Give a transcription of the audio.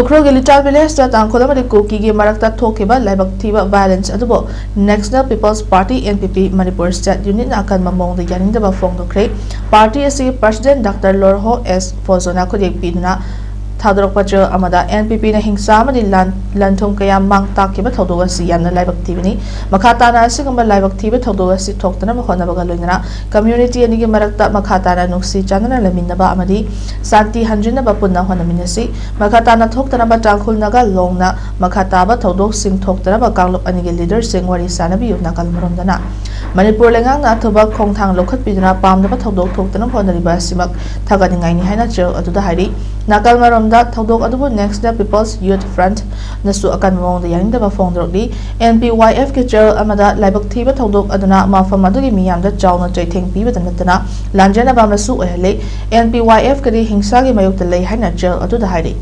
Ukhrogi Litan village da tangkhola kuki gi marakta thokiba laibak thiba violence adubo National People's Party NPP Manipur State Unit akanba maongda yaningdaba phongdokhare party asi President Dr. Lorho S Fozona khodiek piduna thoudok pachel amada NPP na hingsa amadi lanthum kaya mang takiba thoudok asi yamna laibak thibani makhatana asigamba laibak thiba thoudok asi thoktana honabaga loinara community ani gi marakta makhatana nuksi chanana laminaba amadi santi hanjinaba punna honaminasi makhatana thoktana ba tangkhulnaga longna makhataba thoudok sing thoktana ba kanglop ani gi leader sing wari sanabi yuna kalmaromdana Manipur lengangna thoba khongthang lokhat piduna pamdaba thoudok thoktana honariba simak thaganingai ni haina chel aduda hari nakal maromda thoudok adubu next People's Youth Front nasu akan maongda yaningdaba phongdokli NPYF ke chel amada laibak thiba thoudok aduna mafam adugi miyamda chawna chaitheng pibada natana lanjana ba masu ohele NPYF kadi hingsa gi mayukta lei haina chel aduda hari